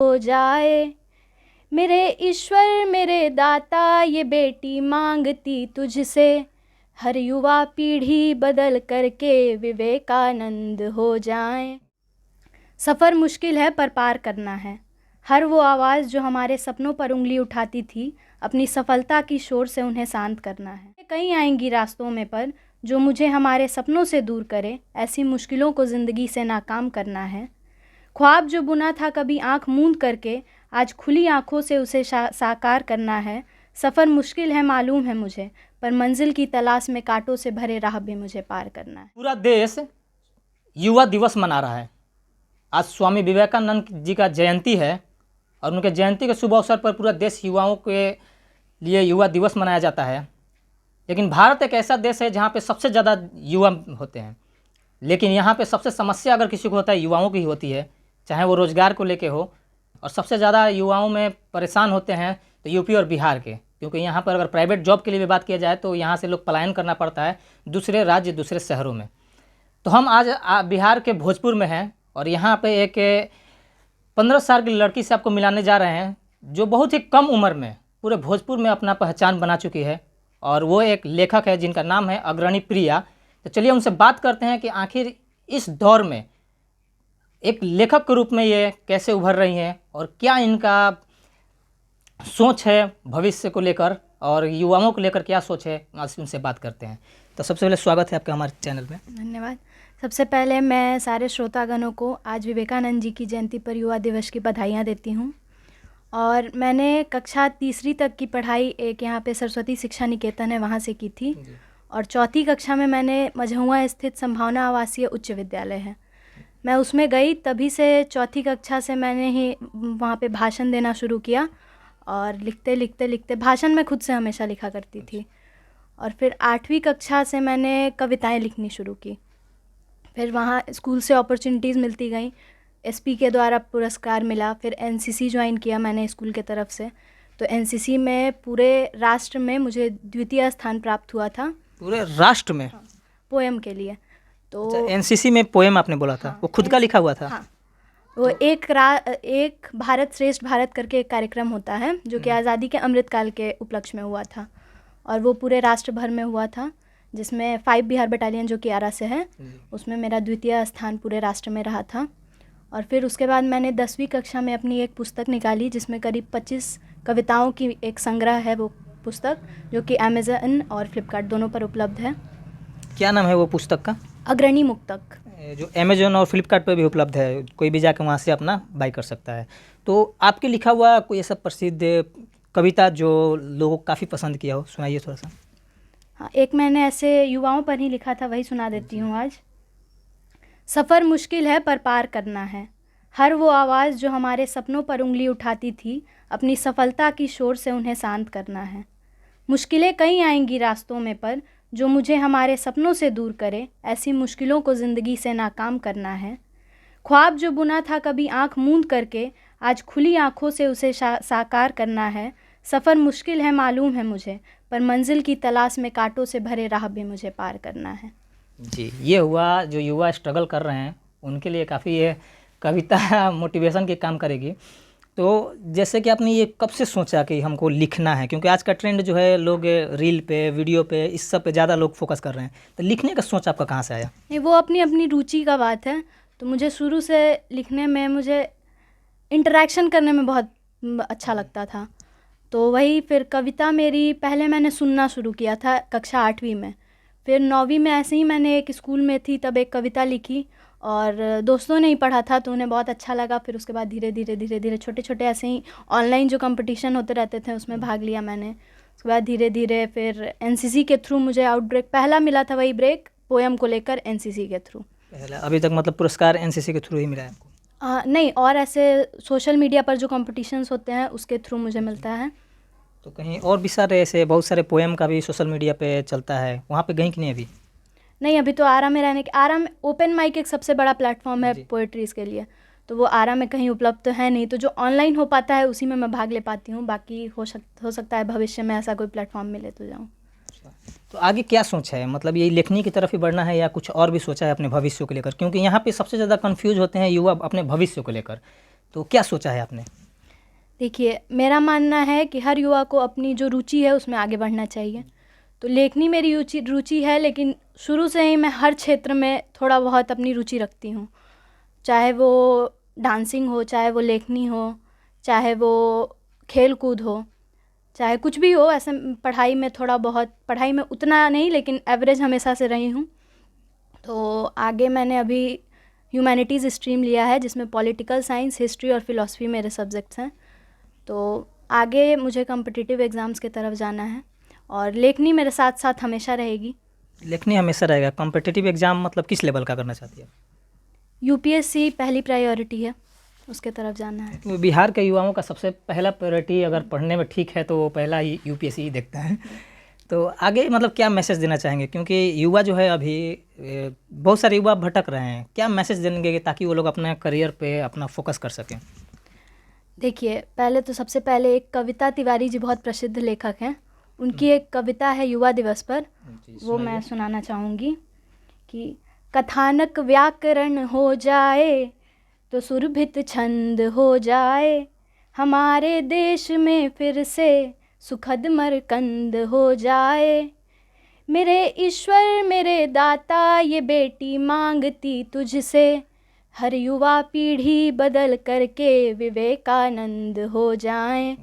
हो जाए। मेरे ईश्वर मेरे दाता ये बेटी मांगती तुझसे, हर युवा पीढ़ी बदल करके विवेकानंद हो जाए। सफ़र मुश्किल है पर पार करना है। हर वो आवाज़ जो हमारे सपनों पर उंगली उठाती थी, अपनी सफलता की शोर से उन्हें शांत करना है। कहीं आएंगी रास्तों में पर जो मुझे हमारे सपनों से दूर करे, ऐसी मुश्किलों को ज़िंदगी से नाकाम करना है। ख्वाब जो बुना था कभी आंख मूंद करके, आज खुली आंखों से उसे साकार करना है। सफ़र मुश्किल है मालूम है मुझे, पर मंजिल की तलाश में कांटों से भरे राह भी मुझे पार करना है। पूरा देश युवा दिवस मना रहा है। आज स्वामी विवेकानंद जी का जयंती है और उनके जयंती के शुभ अवसर पर पूरा देश युवाओं के लिए युवा दिवस मनाया जाता है। लेकिन भारत एक ऐसा देश है जहाँ पे सबसे ज़्यादा युवा होते हैं, लेकिन यहाँ पे सबसे समस्या अगर किसी को होता है युवाओं की ही होती है, चाहे वो रोज़गार को लेके हो। और सबसे ज़्यादा युवाओं में परेशान होते हैं तो यूपी और बिहार के, क्योंकि यहाँ पर अगर प्राइवेट जॉब के लिए भी बात किया जाए तो यहाँ से लोग पलायन करना पड़ता है दूसरे राज्य दूसरे शहरों में। तो हम आज बिहार के भोजपुर में हैं और यहाँ पे एक 15 साल की लड़की से आपको मिलाने जा रहे हैं जो बहुत ही कम उम्र में पूरे भोजपुर में अपना पहचान बना चुकी है, और वो एक लेखक है जिनका नाम है अग्रणी प्रिया। तो चलिए उनसे बात करते हैं कि आखिर इस दौर में एक लेखक के रूप में ये कैसे उभर रही हैं और क्या इनका सोच है भविष्य को लेकर और युवाओं को लेकर क्या सोच है, आज उनसे बात करते हैं। तो सबसे पहले स्वागत है आपका हमारे चैनल में। धन्यवाद। सबसे पहले मैं सारे श्रोतागणों को आज विवेकानंद जी की जयंती पर युवा दिवस की बधाइयाँ देती हूँ। और मैंने कक्षा तीसरी तक की पढ़ाई एक यहाँ पे सरस्वती शिक्षा निकेतन है वहाँ से की थी, और चौथी कक्षा में मैंने मझौआ स्थित संभावना आवासीय उच्च विद्यालय है, मैं उसमें गई। तभी से चौथी कक्षा से मैंने ही वहाँ पे भाषण देना शुरू किया, और लिखते लिखते लिखते भाषण मैं खुद से हमेशा लिखा करती थी। और फिर 8वीं कक्षा से मैंने कविताएं लिखनी शुरू की। फिर वहाँ स्कूल से अपॉर्चुनिटीज़ मिलती गई, एसपी के द्वारा पुरस्कार मिला। फिर एनसीसी ज्वाइन किया मैंने स्कूल के तरफ से, तो एनसीसी में पूरे राष्ट्र में मुझे द्वितीय स्थान प्राप्त हुआ था। पूरे राष्ट्र में? हाँ, पोएम के लिए। तो एनसीसी में पोएम आपने बोला था? हाँ, वो खुद का लिखा हुआ था? हाँ, वो एक भारत श्रेष्ठ भारत करके एक कार्यक्रम होता है जो कि आज़ादी के अमृतकाल के उपलक्ष्य में हुआ था, और वो पूरे राष्ट्र भर में हुआ था, जिसमें 5 बिहार बटालियन जो कि आरा से है, उसमें मेरा द्वितीय स्थान पूरे राष्ट्र में रहा था। और फिर उसके बाद मैंने 10वीं कक्षा में अपनी एक पुस्तक निकाली जिसमें करीब 25 कविताओं की एक संग्रह है वो पुस्तक, जो कि अमेज़न और फ्लिपकार्ट दोनों पर उपलब्ध है। क्या नाम है वो पुस्तक का? अग्रणी मुक्तक, जो अमेज़न और फ्लिपकार्ट पर भी उपलब्ध है, कोई भी जाकर वहाँ से अपना बाई कर सकता है। तो आपके लिखा हुआ कोई ऐसा प्रसिद्ध कविता जो लोगों को काफ़ी पसंद किया हो, सुनाइए थोड़ा सा। हाँ, एक मैंने ऐसे युवाओं पर ही लिखा था, वही सुना देती हूँ आज। सफ़र मुश्किल है पर पार करना है। हर वो आवाज़ जो हमारे सपनों पर उंगली उठाती थी, अपनी सफलता की शोर से उन्हें शांत करना है। मुश्किलें कहीं आएंगी रास्तों में पर जो मुझे हमारे सपनों से दूर करे, ऐसी मुश्किलों को ज़िंदगी से नाकाम करना है। ख्वाब जो बुना था कभी आंख मूंद करके, आज खुली आंखों से उसे साकार करना है। सफ़र मुश्किल है मालूम है मुझे, पर मंजिल की तलाश में कांटों से भरे राह भी मुझे पार करना है। जी, ये हुआ जो युवा स्ट्रगल कर रहे हैं उनके लिए काफ़ी ये कविता मोटिवेशन के काम करेगी। तो जैसे कि आपने ये कब से सोचा कि हमको लिखना है, क्योंकि आज का ट्रेंड जो है लोग रील पे वीडियो पे इस सब पे ज़्यादा लोग फोकस कर रहे हैं, तो लिखने का सोच आपका कहाँ से आया? नहीं, वो अपनी अपनी रुचि का बात है। तो मुझे शुरू से लिखने में, मुझे इंटरेक्शन करने में बहुत अच्छा लगता था। तो वही फिर कविता मेरी पहले मैंने सुनना शुरू किया था कक्षा 8वीं में। फिर 9वीं में ऐसे ही मैंने एक स्कूल में थी तब एक कविता लिखी, और दोस्तों ने ही पढ़ा था तो उन्हें बहुत अच्छा लगा। फिर उसके बाद धीरे धीरे छोटे छोटे ऐसे ही ऑनलाइन जो कंपटीशन होते रहते थे उसमें भाग लिया मैंने। उसके बाद धीरे धीरे फिर एनसीसी के थ्रू मुझे आउटब्रेक पहला मिला था, वही ब्रेक पोएम को लेकर एनसीसी के थ्रू पहला। अभी तक मतलब पुरस्कार एनसीसी के थ्रू ही मिला है आपको? नहीं, और ऐसे सोशल मीडिया पर जो कॉम्पिटिशन्स होते हैं उसके थ्रू मुझे मिलता है। तो कहीं और भी सारे ऐसे बहुत सारे पोएम का भी सोशल मीडिया पे चलता है, वहाँ पे गई कि नहीं अभी? नहीं, अभी तो आरा में रहने के, आरा में ओपन माइक एक सबसे बड़ा प्लेटफॉर्म है पोएट्रीज़ के लिए, तो वो आरा में कहीं उपलब्ध तो है नहीं। तो जो ऑनलाइन हो पाता है उसी में मैं भाग ले पाती हूँ। बाकी हो सकता है भविष्य में ऐसा कोई प्लेटफॉर्म मिले तो जाऊँ। तो आगे क्या सोचा है, मतलब ये लेखनी की तरफ ही बढ़ना है या कुछ और भी सोचा है अपने भविष्य को लेकर? क्योंकि यहाँ पे सबसे ज़्यादा कंफ्यूज होते हैं युवा अपने भविष्य को लेकर। तो क्या सोचा है आपने? देखिए, मेरा मानना है कि हर युवा को अपनी जो रुचि है उसमें आगे बढ़ना चाहिए। तो लेखनी मेरी रुचि है, लेकिन शुरू से ही मैं हर क्षेत्र में थोड़ा बहुत अपनी रुचि रखती हूँ। चाहे वो डांसिंग हो, चाहे वो लेखनी हो, चाहे वो खेल कूद हो, चाहे कुछ भी हो। ऐसे पढ़ाई में थोड़ा बहुत, पढ़ाई में उतना नहीं लेकिन एवरेज हमेशा से रही हूँ। तो आगे मैंने अभी ह्यूमैनिटीज़ स्ट्रीम लिया है, जिसमें पॉलिटिकल साइंस, हिस्ट्री और फिलॉसफी मेरे सब्जेक्ट्स हैं। तो आगे मुझे कॉम्पिटिटिव एग्ज़ाम्स की तरफ जाना है और लेखनी मेरे साथ साथ हमेशा रहेगी। लेखनी हमेशा रहेगा। कॉम्पिटिटिव एग्ज़ाम मतलब किस लेवल का करना चाहती है? यूपीएससी पहली प्रायोरिटी है, उसके तरफ जाना है। तो बिहार के युवाओं का सबसे पहला प्रायोरिटी अगर पढ़ने में ठीक है तो वो पहला ही यूपीएससी ही देखता है। तो आगे मतलब क्या मैसेज देना चाहेंगे, क्योंकि युवा जो है अभी बहुत सारे युवा भटक रहे हैं, क्या मैसेज देंगे ताकि वो लोग अपने करियर पे अपना फोकस कर सकें? देखिए, पहले तो सबसे पहले एक कविता तिवारी जी बहुत प्रसिद्ध लेखक हैं, उनकी एक कविता है युवा दिवस पर, वो मैं सुनाना चाहूँगी कि कथानक व्याकरण हो जाए तो सुरभित छंद हो जाए, हमारे देश में फिर से सुखद मरकंद हो जाए। मेरे ईश्वर मेरे दाता ये बेटी मांगती तुझसे, हर युवा पीढ़ी बदल करके विवेकानंद हो जाएं।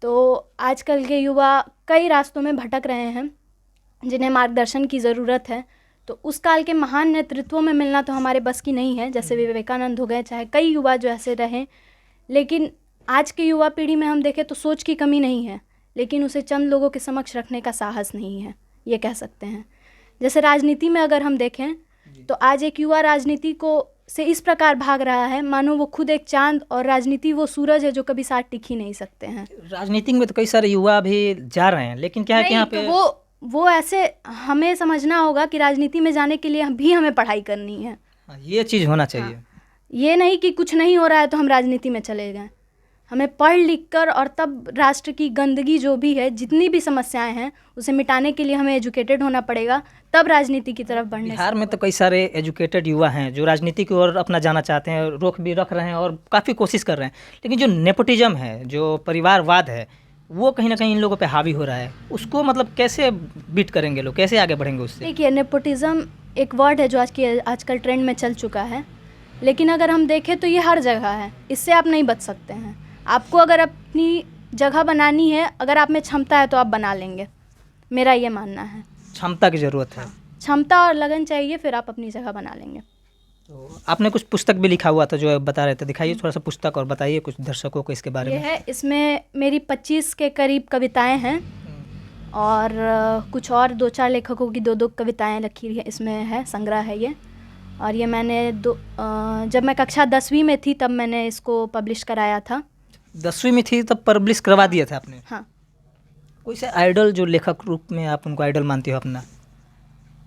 तो आजकल के युवा कई रास्तों में भटक रहे हैं जिन्हें मार्गदर्शन की ज़रूरत है। तो उस काल के महान नेतृत्वों में मिलना तो हमारे बस की नहीं है, जैसे विवेकानंद हो गए, चाहे कई युवा जो ऐसे रहें। लेकिन आज के युवा पीढ़ी में हम देखें तो सोच की कमी नहीं है, लेकिन उसे चंद लोगों के समक्ष रखने का साहस नहीं है, ये कह सकते हैं। जैसे राजनीति में अगर हम देखें तो आज एक युवा राजनीति को से इस प्रकार भाग रहा है मानो वो खुद एक चांद और राजनीति वो सूरज है जो कभी साथ टिक ही नहीं सकते हैं। राजनीति में तो कई सारे युवा अभी जा रहे हैं, लेकिन क्या है कि यहाँ पे तो वो ऐसे हमें समझना होगा कि राजनीति में जाने के लिए भी हमें पढ़ाई करनी है। ये चीज़ होना चाहिए। ये नहीं कि कुछ नहीं हो रहा है तो हम राजनीति में चले गए। हमें पढ़ लिख कर और तब राष्ट्र की गंदगी जो भी है, जितनी भी समस्याएं हैं, उसे मिटाने के लिए हमें एजुकेटेड होना पड़ेगा, तब राजनीति की तरफ बढ़ने। बिहार में तो कई सारे एजुकेटेड युवा हैं जो राजनीति की ओर अपना जाना चाहते हैं, रोक भी रख रहे हैं और काफ़ी कोशिश कर रहे हैं, लेकिन जो नेपोटिज्म है, जो परिवारवाद है, वो कहीं ना कहीं इन लोगों पे हावी हो रहा है। उसको मतलब कैसे बीट करेंगे लोग, कैसे आगे बढ़ेंगे उससे? देखिए, नेपोटिज्म एक वर्ड है जो आजकल ट्रेंड में चल चुका है, लेकिन अगर हम देखें तो ये हर जगह है, इससे आप नहीं बच सकते हैं। आपको अगर अपनी जगह बनानी है, अगर आप में क्षमता है तो आप बना लेंगे, मेरा ये मानना है। क्षमता की ज़रूरत है, क्षमता और लगन चाहिए, फिर आप अपनी जगह बना लेंगे। तो आपने कुछ पुस्तक भी लिखा हुआ था जो बता रहे थे, दिखाइए थोड़ा सा पुस्तक और बताइए कुछ दर्शकों को इसके बारे में। ये है, इसमें मेरी 25 के करीब कविताएं हैं और कुछ और 2-4 लेखकों की 2-2 कविताएं लिखी है, इसमें है, संग्रह है ये। और ये मैंने जब मैं कक्षा 10वीं में थी तब मैंने इसको पब्लिश कराया था। 10वीं में थी तब पब्लिश करवा दिया था आपने? हाँ। कोई से आइडल जो लेखक रूप में आप उनको आइडल मानती हो अपना?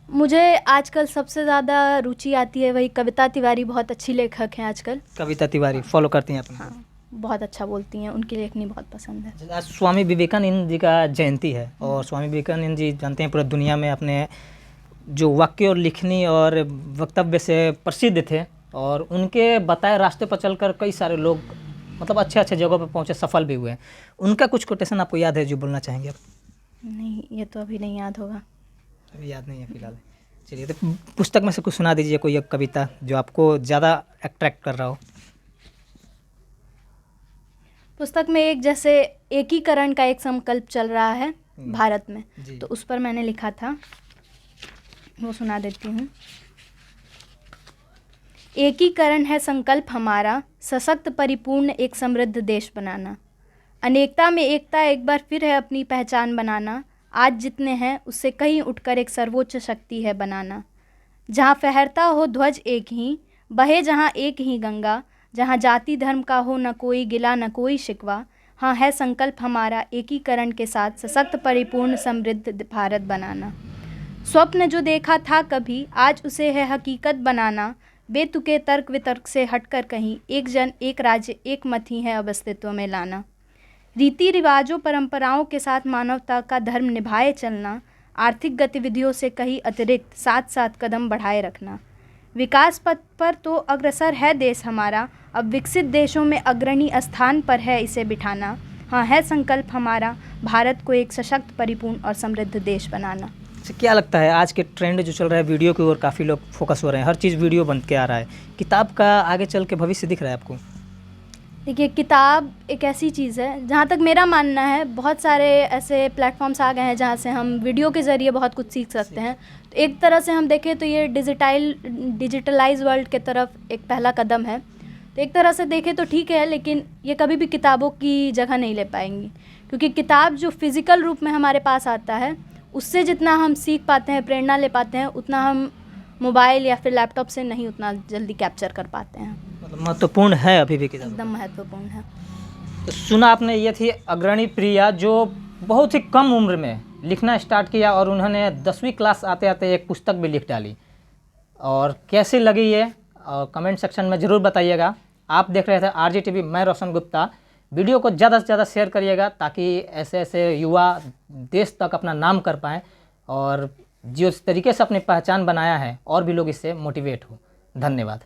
मुझे आजकल सबसे ज़्यादा रुचि आती है वही कविता तिवारी, बहुत अच्छी लेखक हैं आजकल। कविता तिवारी फॉलो करती हैं अपने? हाँ, बहुत अच्छा बोलती हैं, उनकी लेखनी बहुत पसंद है। आज स्वामी विवेकानंद जी का जयंती है और स्वामी विवेकानंद जी जानते हैं पूरी दुनिया में अपने जो वाक्य और लिखनी और वक्तव्य से प्रसिद्ध थे, और उनके बताए रास्ते पर चलकर कई सारे लोग मतलब अच्छे अच्छे जगहों पर पहुंचे, सफल भी हुए हैं। उनका कुछ कोटेशन आपको याद है जो बोलना चाहेंगे आप? नहीं, ये तो अभी नहीं याद होगा। अभी याद नहीं है फिलहाल। चलिए, तो पुस्तक में से कुछ सुना दीजिए, कोई एक कविता जो आपको ज़्यादा अट्रैक्ट कर रहा हो। पुस्तक में एक जैसे एकीकरण का एक संकल्प चल रहा है भारत में, तो उस पर मैंने लिखा था, वो सुना देती हूँ। एकीकरण है संकल्प हमारा, सशक्त परिपूर्ण एक समृद्ध देश बनाना। अनेकता में एकता एक बार फिर है अपनी पहचान बनाना। आज जितने हैं उससे कहीं उठकर एक सर्वोच्च शक्ति है बनाना। जहाँ फहरता हो ध्वज एक ही, बहे जहाँ एक ही गंगा, जहाँ जाति धर्म का हो न कोई गिला न कोई शिकवा। हाँ, है संकल्प हमारा एकीकरण के साथ सशक्त परिपूर्ण समृद्ध भारत बनाना। स्वप्न जो देखा था कभी, आज उसे है हकीकत बनाना। बेतुके तर्क वितर्क से हटकर कहीं एक जन एक राज्य एक मत ही है अब अस्तित्व में लाना। रीति रिवाजों परंपराओं के साथ मानवता का धर्म निभाए चलना। आर्थिक गतिविधियों से कहीं अतिरिक्त साथ साथ कदम बढ़ाए रखना। विकास पथ पर तो अग्रसर है देश हमारा, अब विकसित देशों में अग्रणी स्थान पर है इसे बिठाना। हाँ, है संकल्प हमारा भारत को एक सशक्त, परिपूर्ण और समृद्ध देश बनाना। अच्छा, क्या लगता है आज के ट्रेंड जो चल रहा है वीडियो की ओर काफ़ी लोग फोकस हो रहे हैं, हर चीज़ वीडियो बन के आ रहा है, किताब का आगे चल के भविष्य दिख रहा है आपको? देखिए, किताब एक ऐसी चीज़ है, जहाँ तक मेरा मानना है, बहुत सारे ऐसे प्लेटफॉर्म्स आ गए हैं जहाँ से हम वीडियो के ज़रिए बहुत कुछ सीख सकते हैं। तो एक तरह से हम देखें तो ये डिजिटलाइज वर्ल्ड के तरफ एक पहला कदम है। तो एक तरह से देखें तो ठीक है, लेकिन ये कभी भी किताबों की जगह नहीं ले पाएंगी, क्योंकि किताब जो फिज़िकल रूप में हमारे पास आता है, उससे जितना हम सीख पाते हैं, प्रेरणा ले पाते हैं, उतना हम मोबाइल या फिर लैपटॉप से नहीं उतना जल्दी कैप्चर कर पाते हैं। मतलब महत्वपूर्ण है अभी भी किताब? एकदम महत्वपूर्ण है। तो सुना आपने, ये थी अग्रणी प्रिया, जो बहुत ही कम उम्र में लिखना स्टार्ट किया और उन्होंने 10वीं क्लास आते आते एक पुस्तक भी लिख डाली। और कैसी लगी ये कमेंट सेक्शन में ज़रूर बताइएगा। आप देख रहे थे RGTV, मैं रोशन गुप्ता। वीडियो को ज़्यादा से ज़्यादा शेयर करिएगा ताकि ऐसे ऐसे युवा देश तक अपना नाम कर पाएँ और जिस तरीके से अपनी पहचान बनाया है और भी लोग इससे मोटिवेट हो। धन्यवाद।